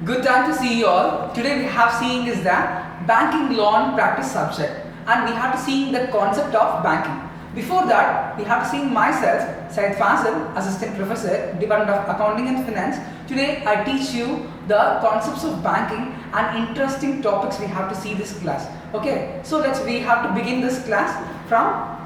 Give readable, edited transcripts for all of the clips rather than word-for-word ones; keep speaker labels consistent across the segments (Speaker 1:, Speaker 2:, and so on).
Speaker 1: Good time to see you all. Today we have seeing is the banking law and practice subject, and we have to see the concept of banking. Before that, we have to see myself, Syed Fazil, Assistant Professor, Department of Accounting and Finance. Today I teach you the concepts of banking and interesting topics we have to see this class. Okay, so we have to begin this class from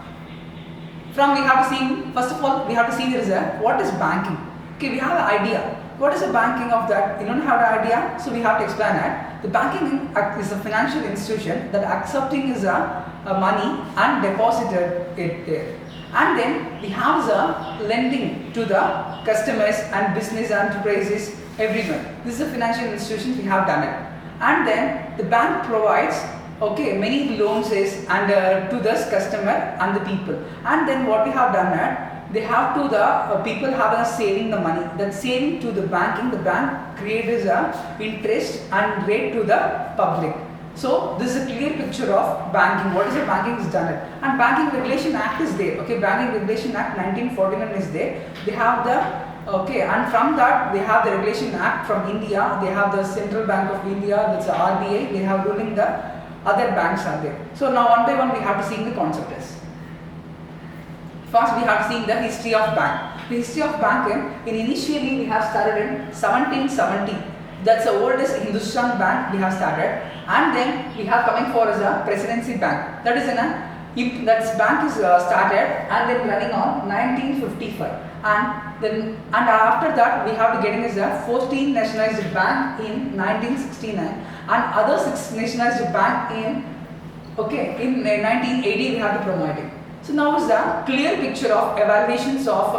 Speaker 1: we have to see, first of all we have to see there is what is banking. Okay, we have an idea. What is the banking of that? You don't have an idea, so we have to explain that. The banking is a financial institution that accepting is a money and deposited it there. And then we have the lending to the customers and business enterprises, everyone. This is a financial institution, we have done it. And then the bank provides many loans to this customer and the people. And then what we have done at, they have to the people have a saving the money. That saving to the banking, the bank creates a interest and rate to the public. So this is a clear picture of banking. What is the banking is done it. And Banking Regulation Act is there. Okay, Banking Regulation Act 1941 is there. They have the and from that they have the Regulation Act from India. They have the Central Bank of India, that's the RBI. They have ruling the other banks are there. So now one by one we have to see the concept is. First we have seen the history of bank. The history of banking, initially we have started in 1770. That's the oldest Hindustan bank we have started. And then we have coming for as a Presidency Bank. That is that bank is started and then running on 1955. And after that we have to getting is a 14 nationalized bank in 1969 and other 6 nationalized bank in 1980 we have to promote it. So now is the clear picture of evaluations of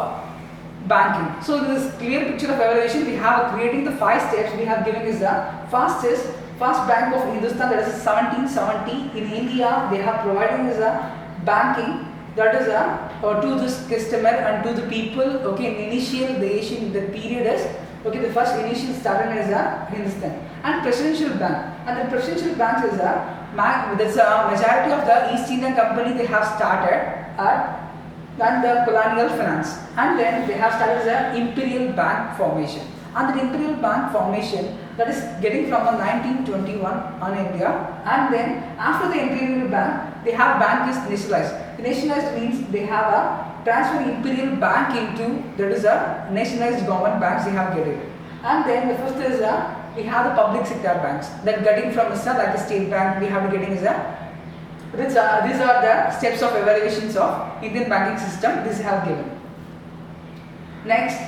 Speaker 1: banking. So this clear picture of evaluation we have creating the 5 steps we have given is the first is First Bank of Hindustan, that is 1770. In India they have providing is a banking that is to this customer and to the people. The period is the first initial started is Hindustan and Presidential Bank, and the Presidential Bank is that's a majority of the East Indian Company they have started and the colonial finance, and then they have started the Imperial Bank formation, and the Imperial Bank formation that is getting from 1921 on India, and then after the Imperial Bank they have bank is nationalized. Nationalized means they have a transfer Imperial Bank into that is a nationalized government banks they have get it. And then the fifth is we have the public sector banks that getting from like the State Bank we have to getting is these are the steps of evaluations of Indian banking system this have given. Next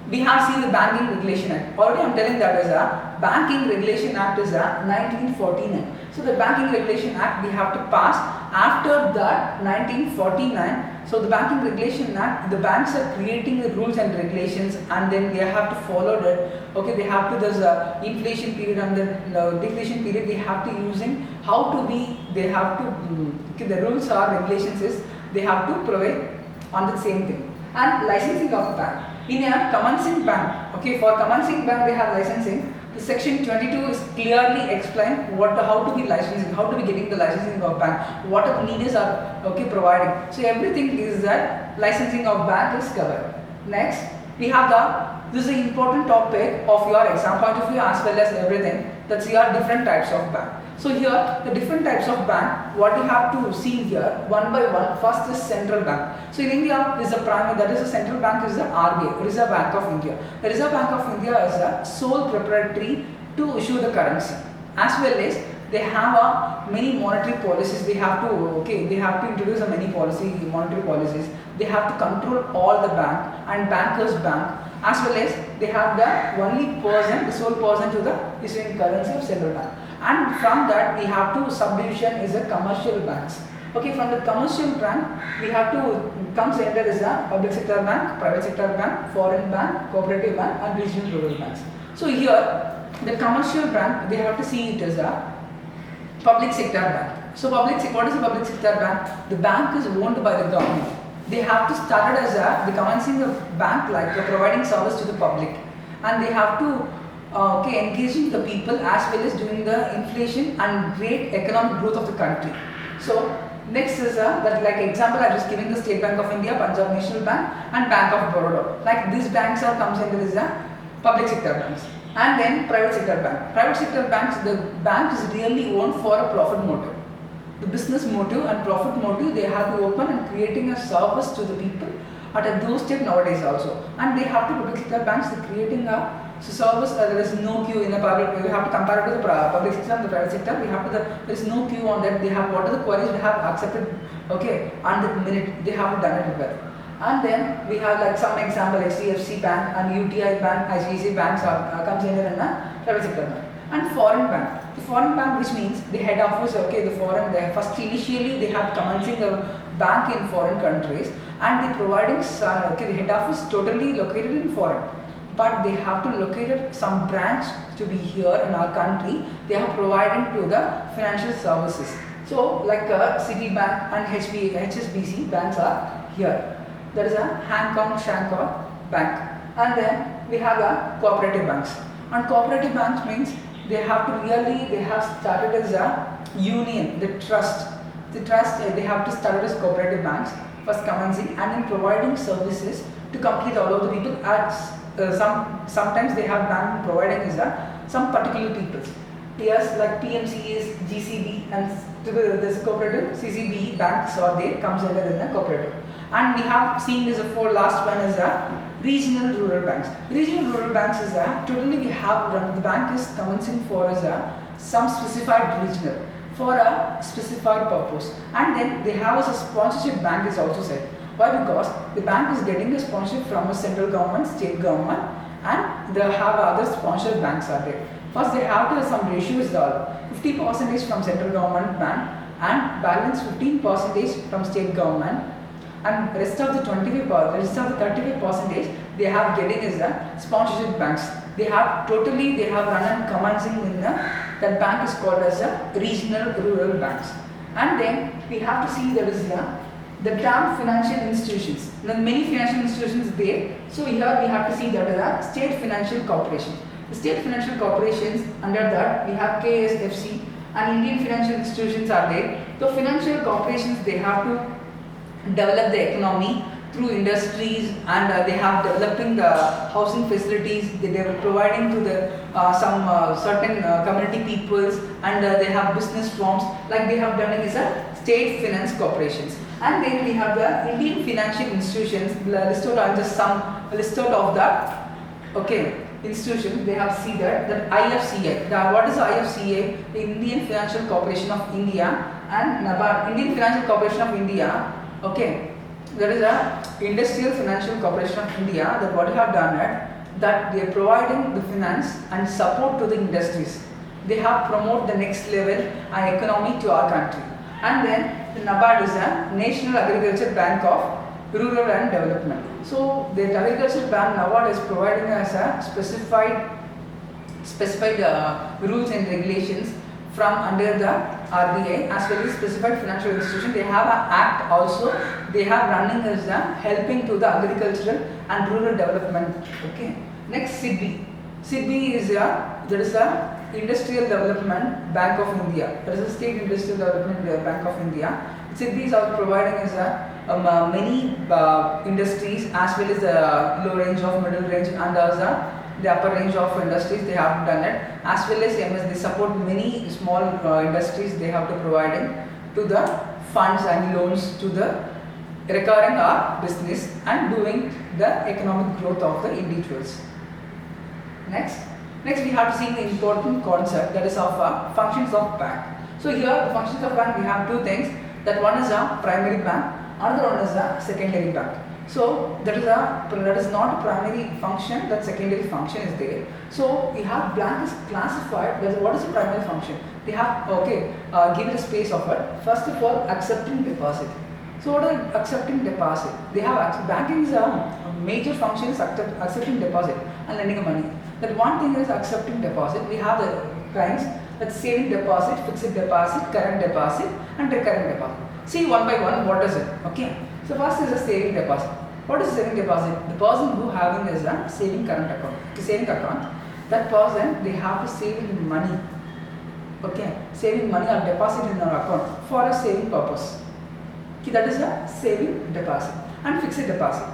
Speaker 1: we have seen the Banking Regulation Act. Already I am telling that is a Banking Regulation Act is a 1949. So the Banking Regulation Act we have to pass after that 1949. So the Banking Regulation Act, the banks are creating the rules and regulations, and then they have to follow that. They have to there's a inflation period and the deflation period. They have to using how to be. They have to the rules or regulations is they have to provide on the same thing. And licensing of bank. In a commencing bank, for commencing bank they have licensing. The section 22 is clearly explained how to be licensing, how to be getting the licensing of bank, what are the needs are providing. So everything is that licensing of bank is covered. Next, we have this is an important topic of your exam point of view as well as everything. That's your different types of bank. So here the different types of bank, what you have to see here one by one. First is central bank. So in India is a primary, that is a central bank is the RBI, Reserve Bank of India. The Reserve Bank of India is a sole proprietary to issue the currency, as well as they have many monetary policies. They have to they have to introduce many monetary policies. They have to control all the bank and bankers bank, as well as they have the sole person to the issuing currency of central bank. And from that we have to subdivision is a commercial banks. From the commercial bank we have to comes under is a public sector bank, private sector bank, foreign bank, cooperative bank and regional rural banks. So here the commercial bank they have to see it as a public sector bank. So what is a public sector bank? The bank is owned by the government. They have to start it as the commencing of bank like providing service to the public, and they have to engaging the people as well as doing the inflation and great economic growth of the country. So next is that like example I just giving the State Bank of India, Punjab National Bank and Bank of Baroda. Like these banks are comes under this public sector banks. And then private sector bank. Private sector banks, the bank is really owned for a profit motive. The business motive and profit motive, they have to open and creating a service to the people at a doorstep nowadays also. And they have to, public sector banks, they're creating a service. There is no queue in the public. We have to compare it to the public sector and the private sector. We have to there is no queue on that. They have what are the queries they have accepted. Okay, and the minute they have done it well. And then we have like some example, HDFC Bank and UTI Bank, ICICI banks are comes in a private sector bank. And foreign bank. The foreign bank, which means the head office, okay, the foreign, they first initially they have commencing a bank in foreign countries, and they providing okay, the head office totally located in foreign, but they have to locate some branch to be here in our country. They are providing to the financial services. So like Citibank and HSBC banks are here. That is a Hong Kong Shanghai Bank. And then we have a cooperative banks. And cooperative banks means they have to really, they have started as a union, the trust. The trust, they have to start as cooperative banks, first commencing and then providing services to complete all of the people. At sometimes they have bank providing is some particular people. Yes, like PMCs, GCB and this cooperative, CCB banks or they comes under the cooperative. And we have seen this for last one is a regional rural banks. Regional rural banks is a totally we have run, the bank is commencing for is a some specified regional for a specified purpose, and then they have a sponsorship bank is also said. Why? Because the bank is getting a sponsorship from a central government, state government, and they have other sponsored banks are there. First they have to some ratio is 50% from central government bank and balance 15% from state government, and rest of the 35% they have getting is the sponsorship banks. They have totally they have run and commencing in that bank is called as a regional rural banks. And then we have to see there is the term financial institutions. There are many financial institutions there. So here we have to see that is a state financial corporation. The state financial corporations, under that we have KSFC and Indian financial institutions are there. So financial corporations, they have to develop the economy through industries, and they have developing the housing facilities. They are providing to the some certain community peoples, and they have business firms like they have done is a state finance corporations. And then we have the Indian financial institutions listed on just some listed of the okay institutions. They have see that IFCI. What is IFCI? The Indian Financial Corporation of India, and NABARD, Indian Financial Corporation of India. Okay, there is a Industrial Financial Corporation of India. That what they have done that they are providing the finance and support to the industries. They have promote the next level economy to our country. And then the NABARD is a National Agriculture Bank of Rural and Development. So the Agriculture Bank NABARD is providing us a specified rules and regulations from under the RBI as well as specified financial institution. They have an act also. They have running as helping to the agricultural and rural development. Okay. Next, SIDBI. SIDBI is there is a Industrial Development Bank of India. There is a State Industrial Development Bank of India. SIDBI is also providing as many industries as well as the low range of middle range and also the upper range of industries. They have done it as well as MS. They support many small industries. They have to providing to the funds and loans to the recurring business and doing the economic growth of the individuals. Next we have to see the important concept that is of functions of bank. So here the functions of bank, we have two things. That one is a primary bank, another one is a secondary bank. So that is not a primary function, that secondary function is there. So we have bank is classified as what is the primary function. They have given a space of it. First of all, accepting deposit. So what are accepting deposit? They have banking is a major function is accepting deposit and lending money. That one thing is accepting deposit. We have the kinds that saving deposit, fixed deposit, current deposit, and recurring deposit. See one by one what is it? Okay. So first is a saving deposit. What is saving deposit? The person who having is a saving current account, saving account. That person, they have to save money. Okay, saving money or deposit in our account for a saving purpose. Okay, that is a saving deposit. And fixed deposit.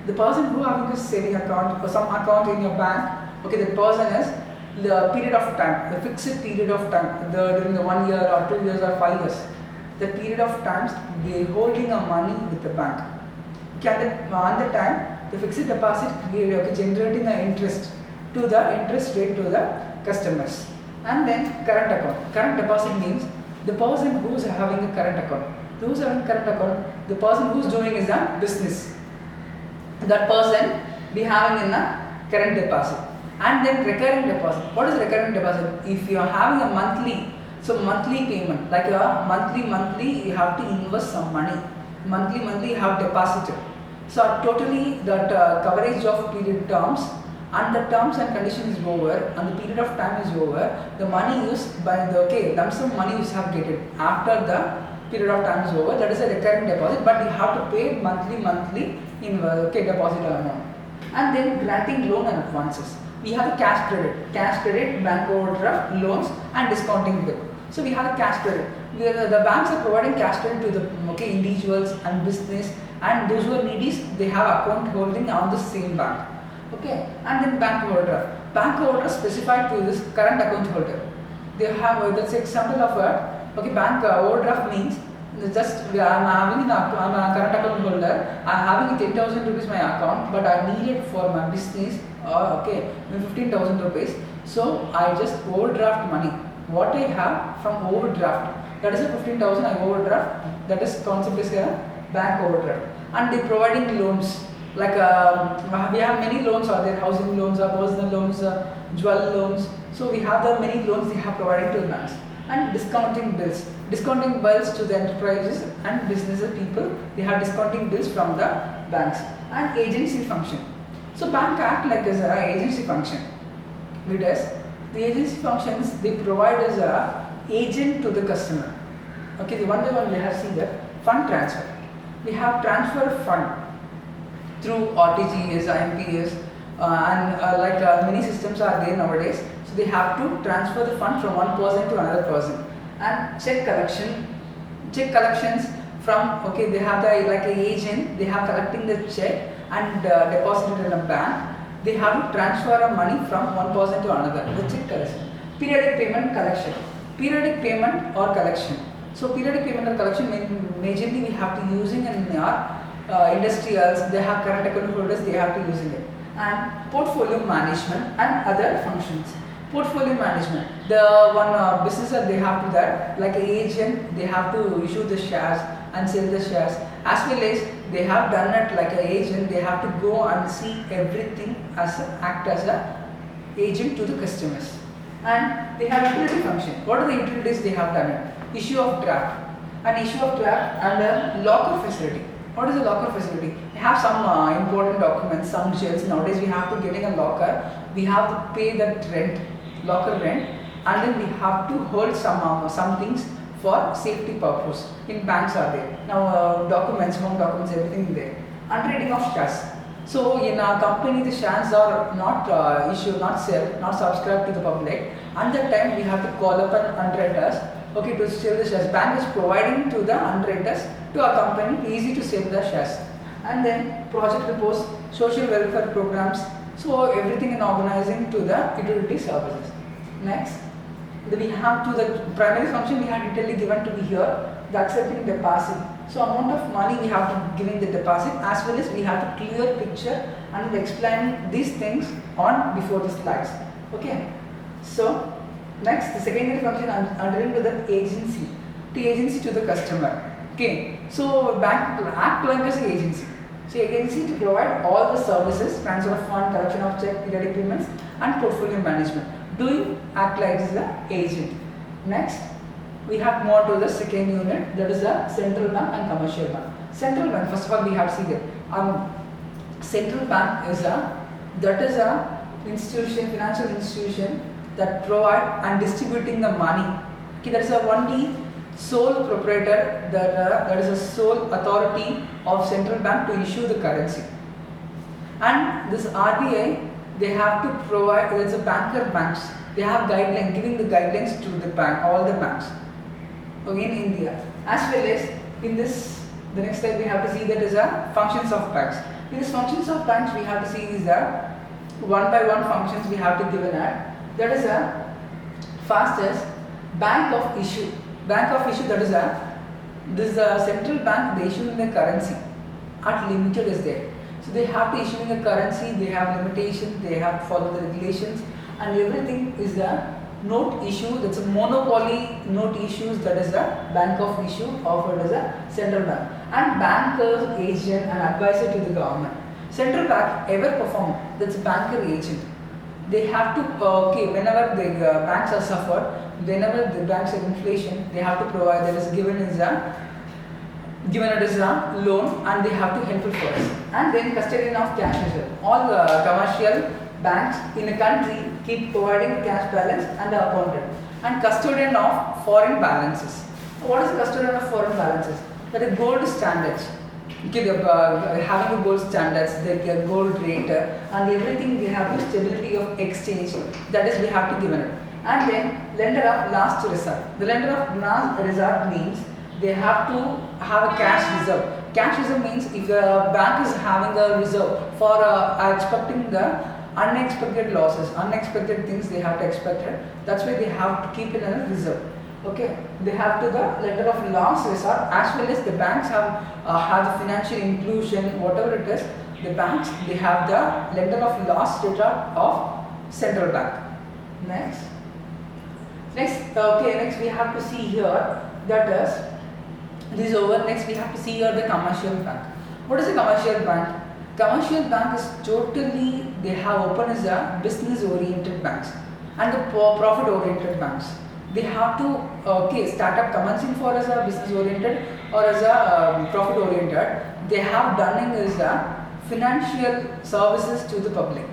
Speaker 1: The person who having a saving account or some account in your bank, okay, the person is the period of time, the fixed period of time, during the 1 year or 2 years or 5 years, the period of times they holding a money with the bank. On the time, the fixed deposit generating the interest to the interest rate to the customers. And then current account. Current deposit means the person who is having a current account. Who is having current account? The person who is doing is a business. That person be having in a current deposit. And then recurring deposit. What is recurring deposit? If you are having a monthly, so monthly payment, like a monthly you have to invest some money. Monthly you have deposited. So totally that coverage of period terms, and the terms and conditions is over and the period of time is over, the money used by the lump sum money you have get it after the period of time is over, that is a recurring deposit, but you have to pay monthly in deposit amount. And then granting loan and advances. We have a cash credit, bank overdraft, loans and discounting bill. So we have a cash credit. The banks are providing cash credit to the individuals and business, and those who are needy, they have account holding on the same bank. Okay, and then bank overdraft. Bank overdraft specified to this current account holder. They have that's example of a bank overdraft means just I'm having I'm a current account holder. I'm having 10,000 rupees my account, but I need it for my business. 15,000 rupees. So I just overdraft money. What I have from overdraft, that is a 15,000 I overdraft. That is concept is a bank overdraft. And they providing loans. Like we have many loans are there, housing loans, personal loans, jewel loans. So we have the many loans they have provided to the banks. And discounting bills to the enterprises and businesses people. They have discounting bills from the banks. And agency function. So bank act like as an agency function. It is the agency functions they provide as a agent to the customer. Okay, the one by one we have seen that fund transfer. We have transfer fund through RTGS, IMPS, and many systems are there nowadays. So they have to transfer the fund from one person to another person. And check collections from they have the like an agent, they have collecting the check and deposited in a bank. They have to transfer money from one person to another. The check collection. Periodic payment collection. Periodic payment or collection. So periodic payment or collection majorly we have to using in our industrials, they have current account holders, they have to using it. And portfolio management and other functions. Portfolio management, the one business that they have to that, like an agent, they have to issue the shares and sell the shares, as well as they have done it like an agent, they have to go and see everything act as a agent to the customers. And they have utility function. What are the utilities they have done it? Issue of draft and and a locker facility. What is a locker facility? We have some important documents, some shells. Nowadays we have to getting a locker. We have to pay that rent, locker rent, and then we have to hold some things for safety purpose. In banks are there. Now documents, home documents, everything there. Underwriting of shares. So in our company the shares are not issued, not sold, not subscribed to the public. And that time we have to call up an underwriters. To sell the shares. Bank is providing to the underwriters to our company easy to sell the shares. And then project reports, social welfare programs. So everything in organizing to the utility services. Next, we have to the primary function we have detailly given to be here, the accepting deposit. So amount of money we have to give in the deposit, as well as we have to clear picture and explain these things on before the slides. Okay. So next, the secondary function adhering to the agency to the customer. Okay, so bank act like as an agency. So agency to provide all the services, transfer of fund, collection of check, periodic payments, and portfolio management. Doing act like as an agent. Next, we have more to the second unit, that is the central bank and commercial bank. Central bank, first of all, we have seen that central bank is a institution, financial institution that provide and distributing the money. Okay, there is a only sole proprietor, that is a sole authority of central bank to issue the currency. And this RBI, they have to provide, there is a banks, they have guidelines, giving the guidelines to the bank, all the banks. Okay, in India. As well as in this, the next slide we have to see that is a functions of banks. In this functions of banks we have to see is that one by one functions we have to given at. that is a fastest bank of issue. Bank of issue, that is a, this central bank, they issue in the currency at limited is there. So they have to issue in the currency, they have limitations, they have to follow the regulations, and everything is a note issue, that's a monopoly note issues, that is a bank of issue offered as a central bank. And banker, agent and advisor to the government. Central bank ever perform, that's a banker agent. They have to, whenever the banks are suffered, whenever the banks have inflation, they have to provide, that is given as a loan, and they have to help it first. And then custodian of cash reserve. All the commercial banks in a country keep providing cash balance and the accountant. And custodian of foreign balances. What is the custodian of foreign balances? That is gold standards. Okay, having the gold standards, the gold rate, and everything, we have the stability of exchange, that is we have to give it. And then lender of last resort. The lender of last resort means they have to have a cash reserve. Cash reserve means if the bank is having a reserve for expecting the unexpected losses, unexpected things they have to expect it. That's why they have to keep it in a reserve. Okay, they have to the lender of last resort, as well as the banks have the financial inclusion, whatever it is. The banks, they have the lender of last resort of central bank. Next, next we have to see here, that is, this is over. Next we have to see here the commercial bank. What is a commercial bank? Commercial bank is totally, they have opened as a business oriented banks and the profit oriented banks. They have to start up commencing for as a business oriented or as a profit oriented. They have done it as a financial services to the public.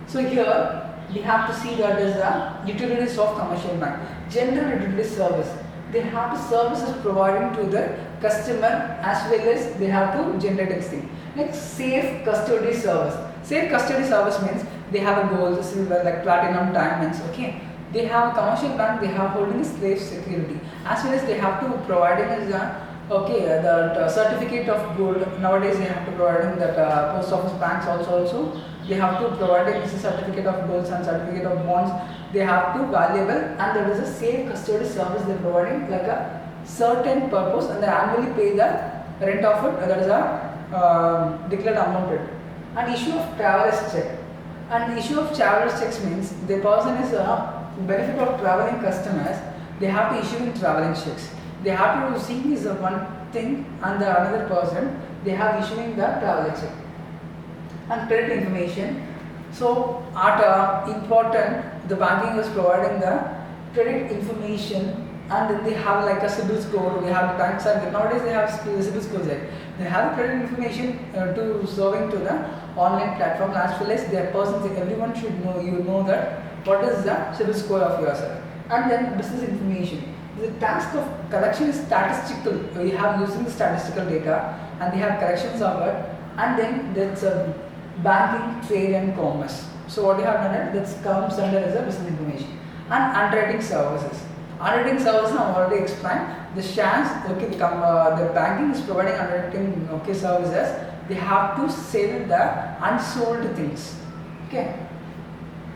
Speaker 1: So here we have to see that as the utilities of commercial bank. General utility service. They have to services providing to the customer, as well as they have to generate this thing. Next, safe custody service. Safe custody service means they have a gold, silver, like platinum, diamonds. Okay, they have a commercial bank. They have holding slave security, as well as they have to providing as the certificate of gold. Nowadays they have to providing that post office banks also they have to providing this certificate of golds and certificate of bonds. They have to valuable, and there is a safe custody service they are providing like a certain purpose, and they annually pay the rent of it. That is a declared amount. And issue of traveler's check. And issue of traveler's checks means the person is a benefit of traveling customers. They have to issue in traveling checks. They have to see is one thing, and the another person they have issuing the traveler check. And credit information. So at important, the banking is providing the credit information, and then they have like a CIBIL score. They have banks are nowadays they have CIBIL scores there. They have credit information to serving to the online platform, as well as their persons. Everyone should know, you know that what is the CIBIL score of yourself. And then business information. The task of collection is statistical. We have using the statistical data, and they have corrections of it. And then there's banking, trade and commerce. So what you have done it, that comes under as a business information. And underwriting services. Underwriting services I already explained. The shares, the banking is providing underwriting services. They have to sell the unsold things. Okay,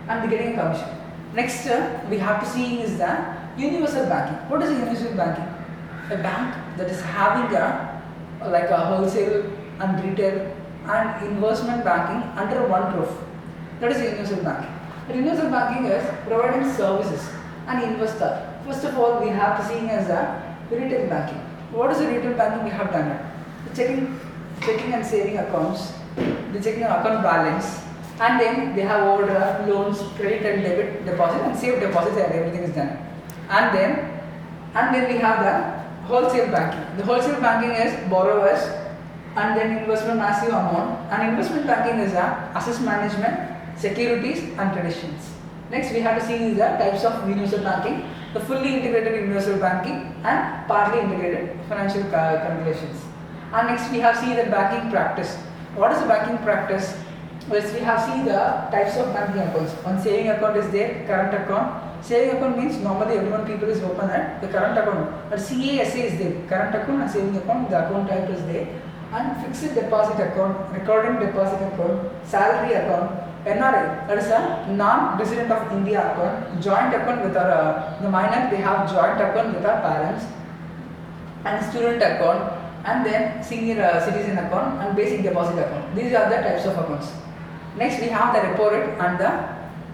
Speaker 1: and they're getting a commission. Next, we have to see is the universal banking. What is a universal banking? A bank that is having like a wholesale and retail and investment banking under one roof. That is universal banking. The universal banking is providing services and investor. First of all, we have to see as a retail banking. What is the retail banking? We have done it. The checking and saving accounts, the checking account balance, and then they have overdraft, loans, credit and debit deposit, and safe deposits, and everything is done. And then we have the wholesale banking. The wholesale banking is borrowers, and then investment massive amount, and investment banking is asset management, securities and traditions. Next we have to see the types of universal banking, the fully integrated universal banking and partly integrated financial calculations. And next we have see the banking practice. What is the banking practice? First we have see the types of banking accounts. One saving account is there, current account. Saving account means normally everyone people is open at the current account. But CASA is there, current account and saving account, the account type is there. And fixed deposit account, recurring deposit account, salary account, NRI, that is a non-resident of India account, joint account with our the minor, they have joint account with our parents, and student account, and then senior citizen account and basic deposit account. These are the types of accounts. Next we have the repo rate and the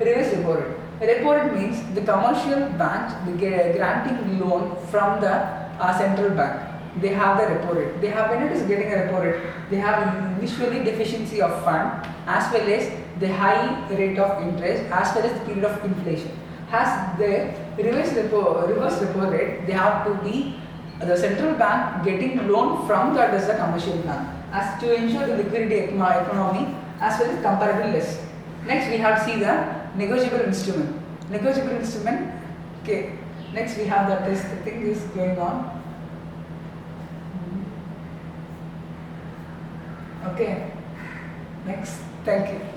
Speaker 1: reverse repo rate. Repo rate means the commercial banks granting loan from the central bank. They have the repo rate. They have, when it is getting a repo rate, they have usually deficiency of fund as well as the high rate of interest as well as the period of inflation. Has the reverse repo rate, they have to be the central bank getting loan from the commercial bank as to ensure the liquidity economy as well as comparatively less. Next we have see the negotiable instrument. Negotiable instrument. Okay. Next we have the test thing is going on. Okay. Next. Thank you.